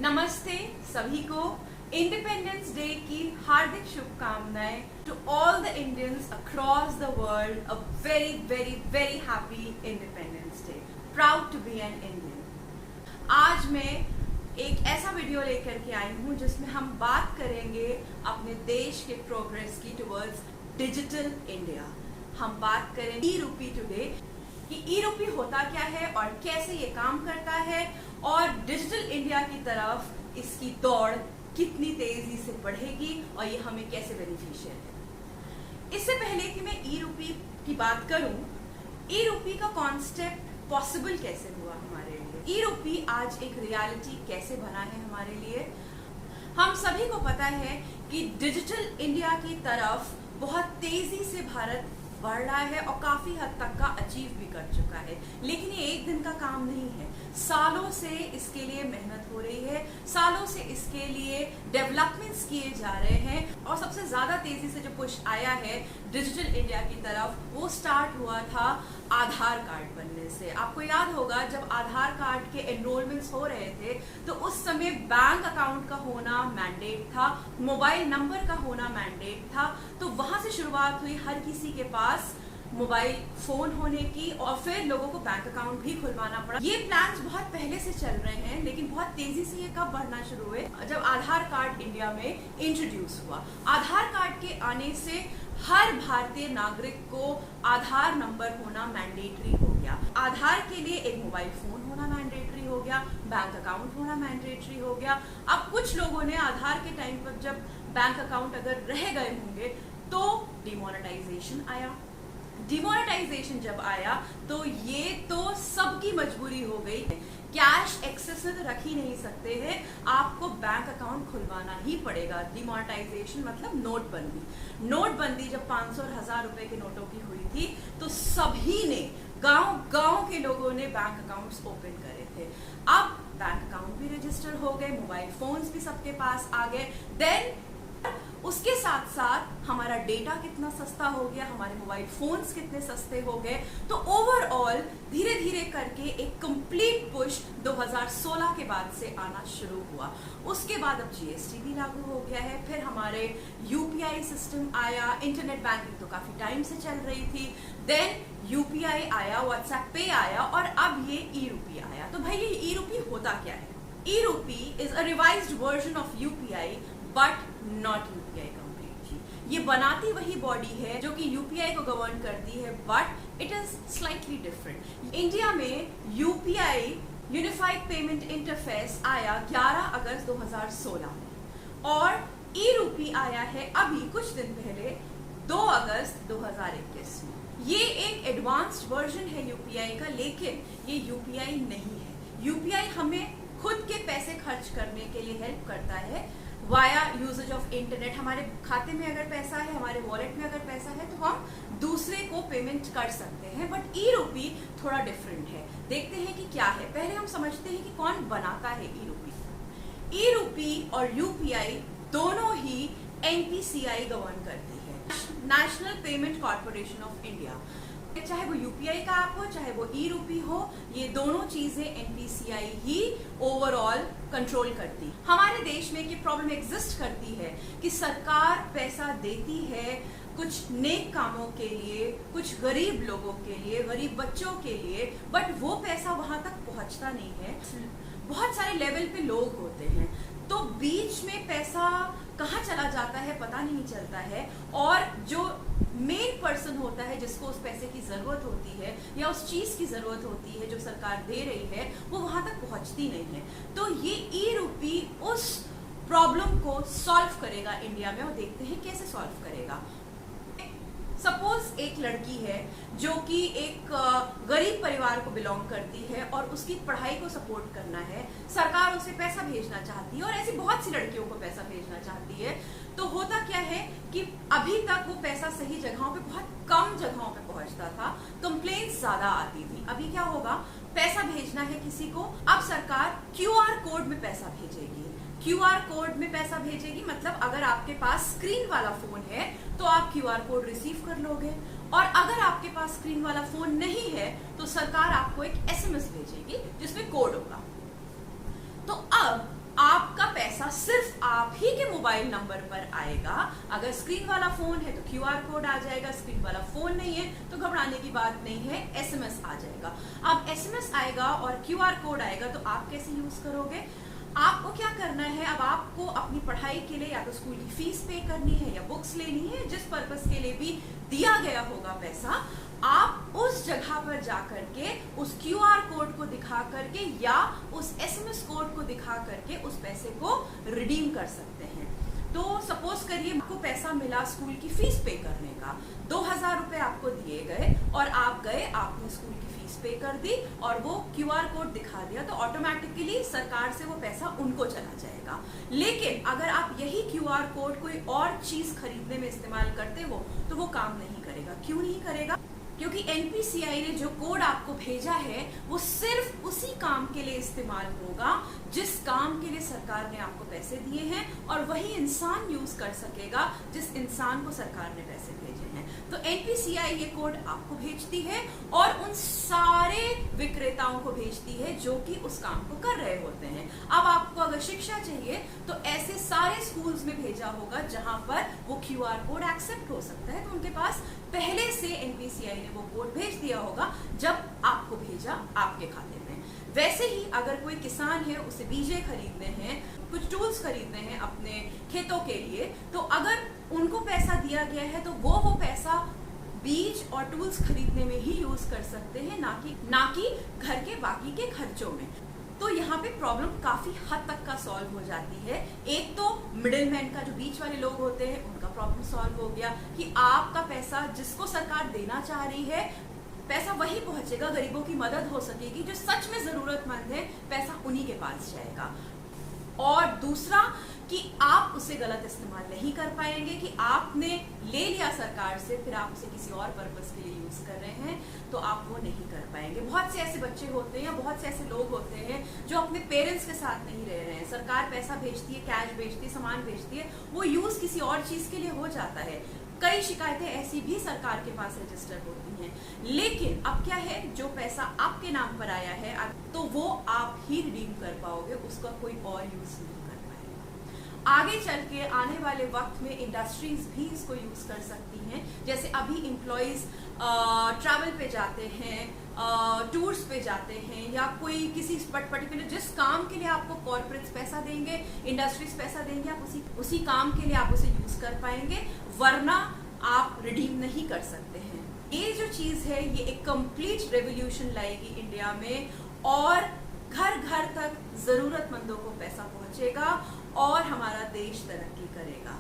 नमस्ते सभी को इंडिपेंडेंस डे की हार्दिक शुभकामनाएं to all the Indians across the world. A very very very happy Independence Day. Proud to be an Indian. आज मैं एक ऐसा वीडियो लेकर के आई हूं जिसमें हम बात करेंगे अपने देश के प्रोग्रेस की टुवर्ड्स डिजिटल इंडिया। हम बात करेंगे ई रूपी टुडे कि ई रूपी होता क्या है और कैसे ये काम करता है और डिजिटल इंडिया की तरफ इसकी दौड़ कितनी तेजी से बढ़ेगी और ये हमें कैसे बेनिफिशियल है। इससे पहले कि मैं ई रूपी की बात करूं, ई रूपी का कॉन्सेप्ट पॉसिबल कैसे हुआ हमारे लिए, ई रूपी आज एक रियलिटी कैसे बना है हमारे लिए। हम सभी को पता है कि डिजिटल इंडिया की तरफ बहुत तेजी से भारत बढ़ रहा है और काफी हद तक का अचीव भी कर चुका है, लेकिन ये एक दिन का काम नहीं है। सालों से इसके लिए मेहनत हो रही है, सालों से इसके लिए डेवलपमेंट्स किए जा रहे हैं और सबसे ज्यादा तेजी से जो पुश आया है डिजिटल इंडिया की तरफ वो स्टार्ट हुआ था आधार कार्ड बनने से। आपको याद होगा जब आधार कार्ड के एनरोलमेंट्स हो रहे थे तो उस समय बैंक अकाउंट का होना मैंडेट था, मोबाइल नंबर का होना मैंडेट था। तो वहां से शुरुआत हुई हर किसी के पास मोबाइल फोन होने की और फिर लोगों को बैंक अकाउंट भी खुलवाना पड़ा। ये प्लान्स बहुत पहले से चल रहे हैं, लेकिन बहुत तेजी से ये कब बढ़ना शुरू हुए जब आधार कार्ड इंडिया में इंट्रोड्यूस हुआ। आधार कार्ड के आने से हर भारतीय नागरिक को आधार नंबर होना मैंडेटरी हो गया। आधार के लिए एक मोबाइल फोन होना मैंडेटरी हो गया, बैंक अकाउंट होना मैंडेटरी हो गया। अब कुछ लोगों ने आधार के टाइम पर जब बैंक अकाउंट अगर रह गए होंगे तो डिमोनेटाइजेशन आया। डिमोनेटाइजेशन जब आया तो ये तो सबकी मजबूरी हो गई। कैश एक्सेस में तो रख ही नहीं सकते हैं, आपको बैंक अकाउंट खुलवाना ही पड़ेगा। डिमोनेटाइजेशन मतलब नोटबंदी। नोटबंदी जब 500 और 1000 रुपए के नोटों की हुई थी तो सभी ने गांव के लोगों ने बैंक अकाउंट्स ओपन करे थे। अब बैंक अकाउंट भी रजिस्टर हो गए, मोबाइल फोन्स भी सबके पास आ गए। देन उसके साथ साथ हमारा डेटा कितना सस्ता हो गया, हमारे मोबाइल फोन्स कितने सस्ते हो गए। तो ओवरऑल धीरे धीरे करके एक कंप्लीट पुश 2016 के बाद से आना शुरू हुआ। उसके बाद अब जीएसटी भी लागू हो गया है, फिर हमारे यूपीआई सिस्टम आया, इंटरनेट बैंकिंग तो काफी टाइम से चल रही थी। देन यूपीआई आया, व्हाट्सएप पे आया और अब ये ई रूपी आया। तो भाई ये ई रूपी होता क्या है? E rupee is a revised version of UPI but not UPI completely. ये बनाती वही बॉडी है जो कि यूपीआई को गवर्न करती है, but it is slightly different. India में यूपीआई यूनिफाइड पेमेंट इंटरफेस आया 11 अगस्त 2016 में और ई रूपी आया है अभी कुछ दिन पहले 2 अगस्त 2021 में। ये एक एडवांस्ड वर्जन है यूपीआई का, लेकिन ये यूपीआई नहीं है। यूपीआई हमें खुद के पैसे खर्च करने के लिए हेल्प करता है वाया यूजेज ऑफ इंटरनेट। हमारे खाते में अगर पैसा है, हमारे वॉलेट में अगर पैसा है तो हम दूसरे को पेमेंट कर सकते हैं। बट ई रूपी थोड़ा डिफरेंट है। देखते हैं कि क्या है। पहले हम समझते हैं कि कौन बनाता है ई रूपी। ई रूपी और यूपीआई दोनों ही एनपीसीआई गवर्न करती है, national payment corporation of India. चाहे वो यूपीआई का ऐप हो, चाहे वो ई रूपी हो, ये दोनों चीजें एनपीसीआई ही ओवरऑल कंट्रोल करती। हमारे देश में एक प्रॉब्लम एग्जिस्ट करती है कि सरकार पैसा देती है कुछ नेक कामों के लिए, कुछ गरीब लोगों के लिए, गरीब बच्चों के लिए, बट वो पैसा वहां तक पहुंचता नहीं है। बहुत सारे लेवल पे लोग होते हैं तो बीच में पैसा कहाँ चला जाता है पता नहीं चलता है, और जो मेन पर्सन होता है जिसको उस पैसे की जरूरत होती है या उस चीज की जरूरत होती है जो सरकार दे रही है, वो वहां तक पहुंचती नहीं है। तो ये ई रूपी उस प्रॉब्लम को सॉल्व करेगा इंडिया में, और देखते हैं कैसे सॉल्व करेगा। सपोज एक लड़की है जो कि एक गरीब परिवार को बिलोंग करती है और उसकी पढ़ाई को सपोर्ट करना है, सरकार उसे पैसा भेजना चाहती है और ऐसी बहुत सी लड़कियों को पैसा भेजना चाहती है। तो होता क्या है कि अभी तक वो पैसा सही जगहों पे, बहुत कम जगहों पे पहुंचता था, कंप्लेंट्स ज्यादा आती थी। अभी क्या होगा, पैसा भेजना है किसी को, अब सरकार क्यूआर कोड में पैसा भेजेगी। क्यूआर कोड में पैसा भेजेगी मतलब अगर आपके पास स्क्रीन वाला फोन है तो आप क्यूआर कोड रिसीव कर लोगे, और अगर आपके पास स्क्रीन वाला फोन नहीं है तो सरकार आपको एक एसएमएस भेजेगी जिसमें कोड होगा। तो अब आप सिर्फ आप ही के मोबाइल नंबर पर आएगा। अगर स्क्रीन वाला फोन है तो क्यूआर कोड आ जाएगा, स्क्रीन वाला फोन नहीं है तो घबराने की बात नहीं है, एसएमएस आ जाएगा। अब एसएमएस आएगा और क्यूआर कोड आएगा तो आप कैसे यूज करोगे? आपको क्या करना है, अब आपको अपनी पढ़ाई के लिए या तो स्कूल की फीस पे करनी है या बुक्स लेनी है, जिस पर्पस के लिए भी दिया गया होगा पैसा, आप उस जगह पर जाकर के उस क्यूआर कोड को दिखा करके या उस एसएमएस कोड को दिखा करके उस पैसे को रिडीम कर सकते हैं। तो सपोज करिए आपको पैसा मिला स्कूल की फीस पे करने का, 2000 रुपए आपको दिए गए और आप गए, आपने स्कूल की फीस पे कर दी और वो क्यूआर कोड दिखा दिया, तो ऑटोमेटिकली सरकार से वो पैसा उनको चला जाएगा। लेकिन अगर आप यही क्यूआर कोड कोई और चीज खरीदने में इस्तेमाल करते हो तो वो काम नहीं करेगा। क्यों नहीं करेगा? क्योंकि एनपीसीआई ने जो कोड आपको भेजा है वो सिर्फ उसी काम के लिए इस्तेमाल होगा जिस काम के लिए सरकार ने आपको पैसे दिए हैं, और वही इंसान यूज कर सकेगा जिस इंसान को सरकार ने पैसे भेजे हैं। तो एनपीसीआई ये कोड आपको भेजती है और उन सारे विक्रेताओं को भेजती है जो कि उस काम को कर रहे होते हैं। अब आपको अगर शिक्षा चाहिए तो ऐसे सारे स्कूल्स में भेजा होगा जहां पर वो क्यूआर कोड एक्सेप्ट हो सकता है, तो उनके पास पहले से एनपीसीआई ने वो कोड भेज दिया होगा जब आपको भेजा आपके खाते में। वैसे ही अगर कोई किसान है, उसे बीजे खरीदने हैं, कुछ टूल्स खरीदने हैं अपने खेतों के लिए, तो अगर उनको पैसा दिया गया है तो वो पैसा बीज और टूल्स खरीदने में ही यूज कर सकते हैं, ना कि घर के बाकी के खर्चों में। तो यहाँ पे प्रॉब्लम काफी हद तक का सॉल्व हो जाती है। एक तो मिडिलमैन का, जो बीच वाले लोग होते हैं, उनका प्रॉब्लम सॉल्व हो गया कि आपका पैसा जिसको सरकार देना चाह रही है, पैसा वही पहुंचेगा, गरीबों की मदद हो सकेगी, जो सच में जरूरतमंद है, पैसा उन्हीं के पास जाएगा। और दूसरा कि आप उसे गलत इस्तेमाल नहीं कर पाएंगे कि आपने ले लिया सरकार से, फिर आप उसे किसी और पर्पस के लिए यूज कर रहे हैं, तो आप वो नहीं कर पाएंगे। बहुत से ऐसे बच्चे होते हैं, बहुत से ऐसे लोग होते हैं जो अपने पेरेंट्स के साथ नहीं रह रहे हैं, सरकार पैसा भेजती है, कैश भेजती है, सामान भेजती है, वो यूज किसी और चीज के लिए हो जाता है। कई शिकायतें ऐसी भी सरकार के पास रजिस्टर होती हैं। लेकिन अब क्या है, जो पैसा आपके नाम पर आया है तो वो आप ही रिडीम कर पाओगे, उसका कोई और यूज नहीं कर पाएगा। आगे चल के आने वाले वक्त में इंडस्ट्रीज भी इसको यूज कर सकती हैं। जैसे अभी एम्प्लॉइज ट्रैवल पे जाते हैं, टूर्स पे जाते हैं, या कोई किसी पर्टिकुलर जिस काम के लिए आपको कॉर्पोरेट्स पैसा देंगे, इंडस्ट्रीज पैसा देंगे, आप उसी काम के लिए आप उसे यूज कर पाएंगे, वरना आप रिडीम नहीं कर सकते हैं। ये जो चीज है ये एक कंप्लीट रेवोल्यूशन लाएगी इंडिया में, और घर घर तक जरूरतमंदों को पैसा पहुंचेगा और हमारा देश तरक्की करेगा।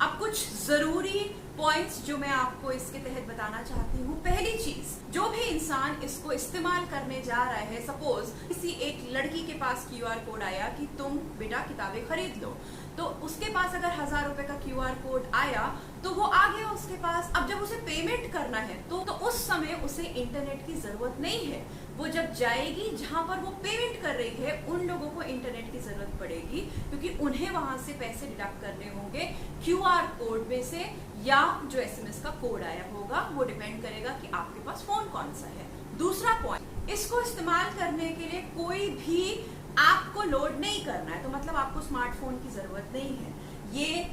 अब कुछ जरूरी पॉइंट्स जो मैं आपको इसके तहत बताना चाहती हूँ। पहली चीज, जो भी इंसान इसको इस्तेमाल करने जा रहा है, सपोज किसी एक लड़की के पास क्यूआर कोड आया कि तुम बेटा किताबें खरीद लो, तो उसके पास अगर 1000 रुपए का क्यूआर कोड आया तो वो आ गया उसके पास। अब जब उसे पेमेंट करना है तो उस समय उसे इंटरनेट की जरूरत नहीं है। वो जब जाएगी जहां पर वो पेमेंट कर रही है, उन लोगों को इंटरनेट की जरूरत पड़ेगी, क्योंकि उन्हें वहां से पैसे डिडक्ट करने होंगे क्यूआर कोड में से, या जो एसएमएस का कोड आया होगा, वो डिपेंड करेगा कि आपके पास फोन कौन सा है। दूसरा पॉइंट, इसको इस्तेमाल करने के लिए कोई भी ऐप को लोड नहीं करना है, तो मतलब आपको स्मार्टफोन की जरूरत नहीं है। ये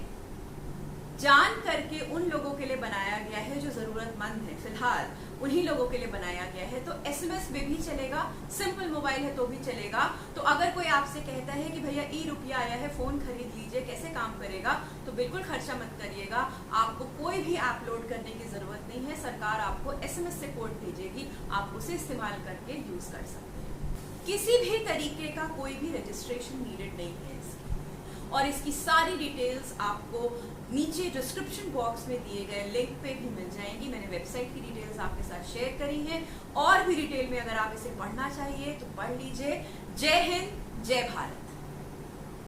जान करके उन लोगों के लिए बनाया गया है जो जरूरतमंद है, फिलहाल उन्हीं लोगों के लिए बनाया गया है। तो एसएमएस में भी चलेगा, सिंपल मोबाइल है तो भी चलेगा। तो अगर कोई आपसे कहता है कि भैया ₹रुपया आया है, फोन खरीद लीजिए, कैसे काम करेगा, तो बिल्कुल खर्चा मत करिएगा। आपको कोई भी ऐप लोड करने की जरूरत नहीं है, सरकार आपको एसएमएस से कोड भेजेगी, आप उसे इस्तेमाल करके यूज कर सकते हैं। किसी भी तरीके का कोई भी रजिस्ट्रेशन नीडेड नहीं है इसकी, और इसकी सारी डिटेल्स आपको नीचे डिस्क्रिप्शन बॉक्स में दिए गए लिंक पे भी मिल जाएंगी। मैंने वेबसाइट की डिटेल्स आपके साथ शेयर करी हैं, और भी डिटेल में अगर आप इसे पढ़ना चाहिए तो पढ़ लीजिए। जय हिंद, जय भारत।